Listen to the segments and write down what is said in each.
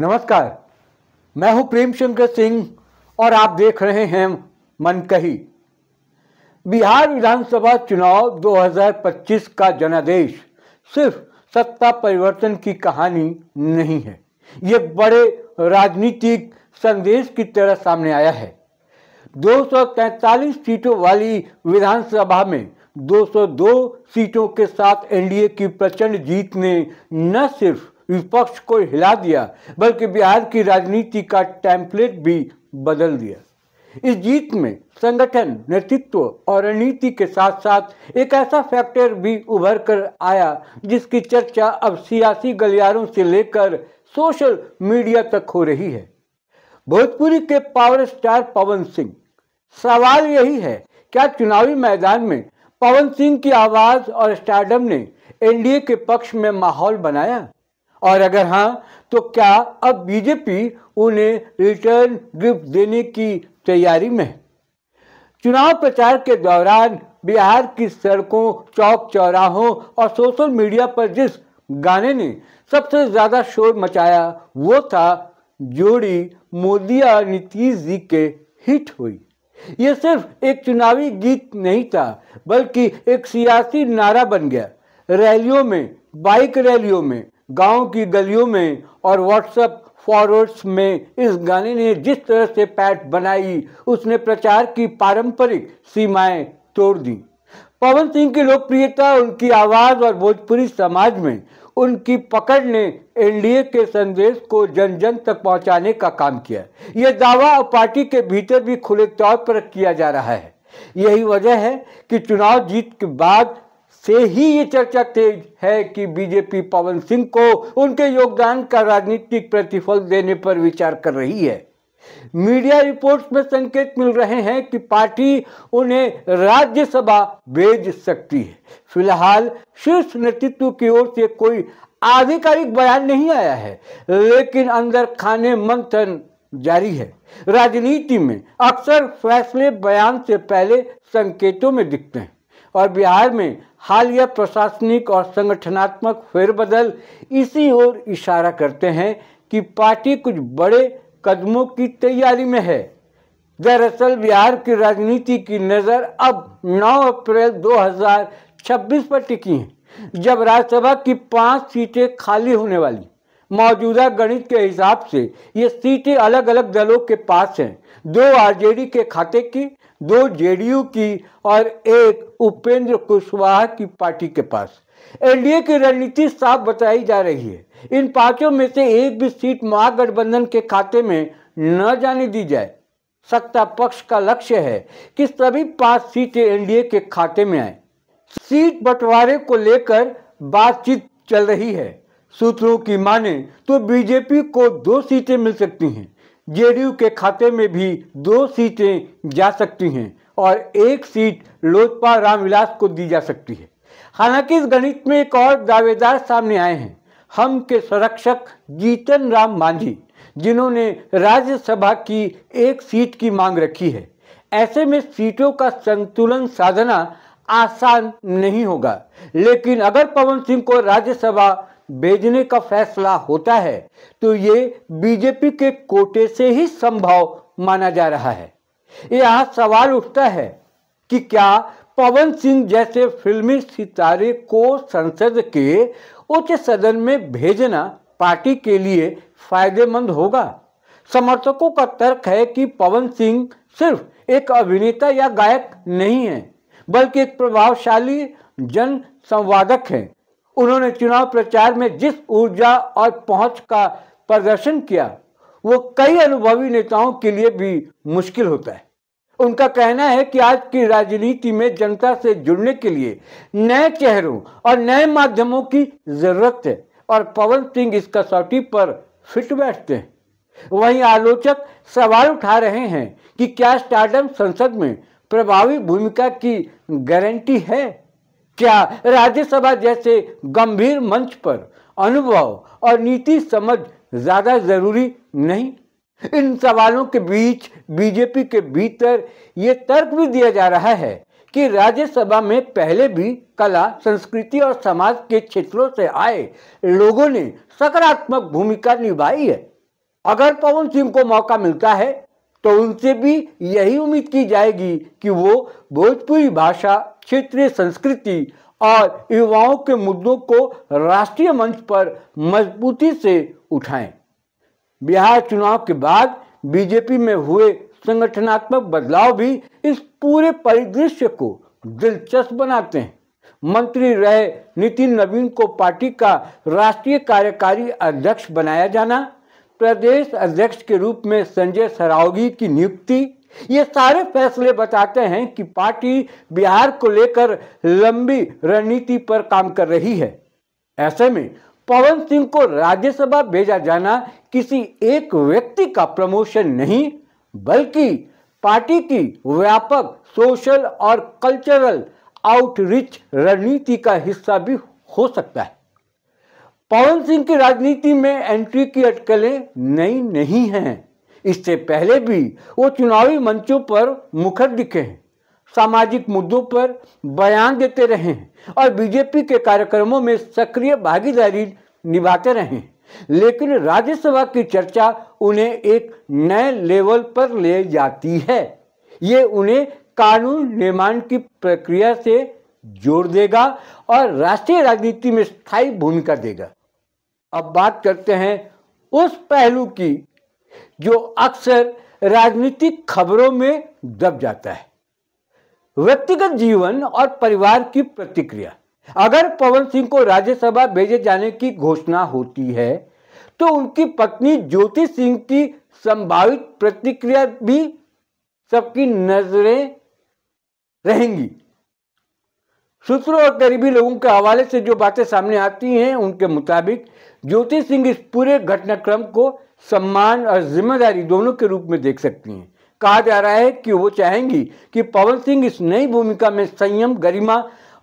नमस्कार, मैं हूं प्रेम शंकर सिंह और आप देख रहे हैं मन कही। बिहार विधानसभा चुनाव 2025 का जनादेश सिर्फ सत्ता परिवर्तन की कहानी नहीं है, ये बड़े राजनीतिक संदेश की तरह सामने आया है। 243 सीटों वाली विधानसभा में 202 सीटों के साथ एनडीए की प्रचंड जीत ने न सिर्फ विपक्ष को हिला दिया बल्कि बिहार की राजनीति का टेम्पलेट भी बदल दिया। इस जीत में संगठन, नेतृत्व और रणनीति के साथ साथ एक ऐसा फैक्टर भी उभर कर आया जिसकी चर्चा अब सियासी गलियारों से लेकर सोशल मीडिया तक हो रही है। भोजपुरी के पावर स्टार पवन सिंह। सवाल यही है, क्या चुनावी मैदान में पवन सिंह की आवाज और स्टारडम ने एनडीए के पक्ष में माहौल बनाया? और अगर हाँ, तो क्या अब बीजेपी उन्हें रिटर्न गिफ्ट देने की तैयारी में है? चुनाव प्रचार के दौरान बिहार की सड़कों, चौक चौराहों और सोशल मीडिया पर जिस गाने ने सबसे ज्यादा शोर मचाया वो था जोड़ी मोदी और नीतीश जी के हिट हुई। ये सिर्फ एक चुनावी गीत नहीं था बल्कि एक सियासी नारा बन गया। रैलियों में, बाइक रैलियों में, गांव की गलियों में और व्हाट्सएप फॉरवर्ड्स में इस गाने ने जिस तरह से पैठ बनाई, उसने प्रचार की पारंपरिक सीमाएं तोड़ दी। पवन सिंह की लोकप्रियता, उनकी आवाज और भोजपुरी समाज में उनकी पकड़ ने एनडीए के संदेश को जन जन तक पहुंचाने का काम किया। यह दावा पार्टी के भीतर भी खुले तौर पर किया जा रहा है। यही वजह है कि चुनाव जीत के बाद से ही ये चर्चा तेज है कि बीजेपी पवन सिंह को उनके योगदान का राजनीतिक प्रतिफल देने पर विचार कर रही है। मीडिया रिपोर्ट्स में संकेत मिल रहे हैं कि पार्टी उन्हें राज्यसभा भेज सकती है। फिलहाल शीर्ष नेतृत्व की ओर से कोई आधिकारिक बयान नहीं आया है, लेकिन अंदर खाने मंथन जारी है। राजनीति में अक्सर फैसले बयान से पहले संकेतों में दिखते हैं और बिहार में हालिया प्रशासनिक और संगठनात्मक फेरबदल इसी ओर इशारा करते हैं कि पार्टी कुछ बड़े कदमों की तैयारी में है। दरअसल बिहार की राजनीति की नज़र अब 9 अप्रैल 2026 पर टिकी है, जब राज्यसभा की 5 सीटें खाली होने वाली। मौजूदा गणित के हिसाब से ये सीटें अलग अलग दलों के पास हैं। 2 आरजेडी के खाते की, 2 जेडीयू की और 1 उपेंद्र कुशवाहा की पार्टी के पास। एनडीए की रणनीति साफ बताई जा रही है। इन 5 में से एक भी सीट महागठबंधन के खाते में न जाने दी जाए। सत्ता पक्ष का लक्ष्य है कि सभी 5 सीटें एनडीए के खाते में आए। सीट बंटवारे को लेकर बातचीत चल रही है। सूत्रों की माने तो बीजेपी को 2 सीटें मिल सकती हैं, जेडीयू के खाते में भी 2 सीटें जा सकती हैं और 1 सीट लोजपा रामविलास को दी जा सकती है। हालांकि इस गणित में एक और दावेदार सामने आए हैं, हम के संरक्षक जीतन राम मांझी, जिन्होंने राज्यसभा की 1 सीट की मांग रखी है। ऐसे में सीटों का संतुलन साधना आसान नहीं होगा, लेकिन अगर पवन सिंह को राज्यसभा भेजने का फैसला होता है तो ये बीजेपी के कोटे से ही संभव माना जा रहा है। यहाँ सवाल उठता है कि क्या पवन सिंह जैसे फिल्मी सितारे को संसद के उच्च सदन में भेजना पार्टी के लिए फायदेमंद होगा? समर्थकों का तर्क है कि पवन सिंह सिर्फ एक अभिनेता या गायक नहीं है, बल्कि एक प्रभावशाली जन संवादक हैं। उन्होंने चुनाव प्रचार में जिस ऊर्जा और पहुंच का प्रदर्शन किया, वो कई अनुभवी नेताओं के लिए भी मुश्किल होता है। उनका कहना है कि आज की राजनीति में जनता से जुड़ने के लिए नए चेहरों और नए माध्यमों की जरूरत है और पवन सिंह इस कसौटी पर फिट बैठते हैं। वहीं आलोचक सवाल उठा रहे हैं कि क्या स्टारडम संसद में प्रभावी भूमिका की गारंटी है? क्या राज्यसभा जैसे गंभीर मंच पर अनुभव और नीति समझ ज्यादा जरूरी नहीं? इन सवालों के बीच बीजेपी के भीतर ये तर्क भी दिया जा रहा है कि राज्यसभा में पहले भी कला, संस्कृति और समाज के क्षेत्रों से आए लोगों ने सकारात्मक भूमिका निभाई है। अगर पवन सिंह को मौका मिलता है तो उनसे भी यही उम्मीद की जाएगी कि वो भोजपुरी भाषा, क्षेत्रीय संस्कृति और युवाओं के मुद्दों को राष्ट्रीय मंच पर मजबूती से उठाएं। बिहार चुनाव के बाद बीजेपी में हुए संगठनात्मक बदलाव भी इस पूरे परिदृश्य को दिलचस्प बनाते हैं। मंत्री रहे नितिन नवीन को पार्टी का राष्ट्रीय कार्यकारी अध्यक्ष बनाया जाना, प्रदेश अध्यक्ष के रूप में संजय सरावगी की नियुक्ति, ये सारे फैसले बताते हैं कि पार्टी बिहार को लेकर लंबी रणनीति पर काम कर रही है। ऐसे में पवन सिंह को राज्यसभा भेजा जाना किसी एक व्यक्ति का प्रमोशन नहीं, बल्कि पार्टी की व्यापक सोशल और कल्चरल आउटरीच रणनीति का हिस्सा भी हो सकता है। पवन सिंह की राजनीति में एंट्री की अटकलें नई नहीं हैं। इससे पहले भी वो चुनावी मंचों पर मुखर दिखे हैं, सामाजिक मुद्दों पर बयान देते रहे हैं और बीजेपी के कार्यक्रमों में सक्रिय भागीदारी निभाते रहे हैं। लेकिन राज्यसभा की चर्चा उन्हें एक नए लेवल पर ले जाती है। ये उन्हें कानून निर्माण की प्रक्रिया से जोड़ देगा और राष्ट्रीय राजनीति में स्थायी भूमिका देगा। अब बात करते हैं उस पहलू की जो अक्सर राजनीतिक खबरों में दब जाता है, व्यक्तिगत जीवन और परिवार की प्रतिक्रिया। अगर पवन सिंह को राज्यसभा भेजे जाने की घोषणा होती है तो उनकी पत्नी ज्योति सिंह की संभावित प्रतिक्रिया भी सबकी नजरें रहेंगी। सूत्रों और करीबी लोगों के हवाले से जो बातें सामने आती हैं उनके मुताबिक ज्योति सिंह इस पूरे घटनाक्रम को सम्मान और जिम्मेदारी दोनों के रूप में देख सकती हैं। कहा जा रहा है कि वो चाहेंगी कि पवन सिंह इस नई भूमिका में संयम, गरिमा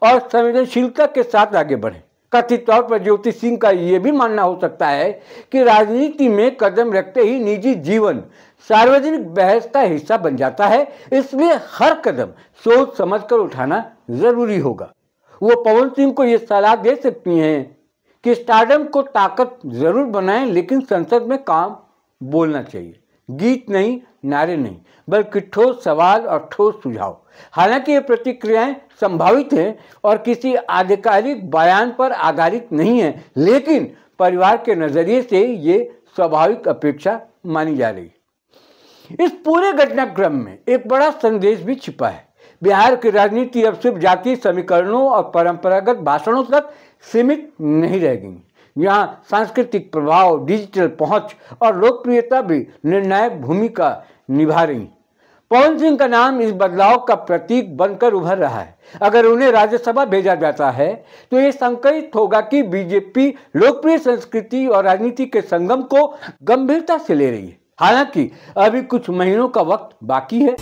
और संवेदनशीलता के साथ आगे बढ़े। कथित तौर पर ज्योति सिंह का यह भी मानना हो सकता है कि राजनीति में कदम रखते ही निजी जीवन सार्वजनिक बहस का हिस्सा बन जाता है, इसलिए हर कदम सोच समझकर उठाना जरूरी होगा। वो पवन सिंह को यह सलाह दे सकती हैं कि स्टारडम को ताकत जरूर बनाएं, लेकिन संसद में काम बोलना चाहिए। गीत नहीं, नारे नहीं, बल्कि ठोस सवाल और ठोस सुझाव। हालांकि ये प्रतिक्रियाएं संभावित हैं और किसी आधिकारिक बयान पर आधारित नहीं है, लेकिन परिवार के नजरिए से ये स्वाभाविक अपेक्षा मानी जा रही है। इस पूरे घटनाक्रम में एक बड़ा संदेश भी छिपा है। बिहार की राजनीति अब सिर्फ जातीय समीकरणों और परंपरागत भाषणों तक सीमित नहीं रह गई। यहाँ सांस्कृतिक प्रभाव, डिजिटल पहुंच और लोकप्रियता भी निर्णायक भूमिका निभा रही। पवन सिंह का नाम इस बदलाव का प्रतीक बनकर उभर रहा है। अगर उन्हें राज्यसभा भेजा जाता है तो ये संकेत होगा कि बीजेपी लोकप्रिय संस्कृति और राजनीति के संगम को गंभीरता से ले रही है। हालांकि अभी कुछ महीनों का वक्त बाकी है।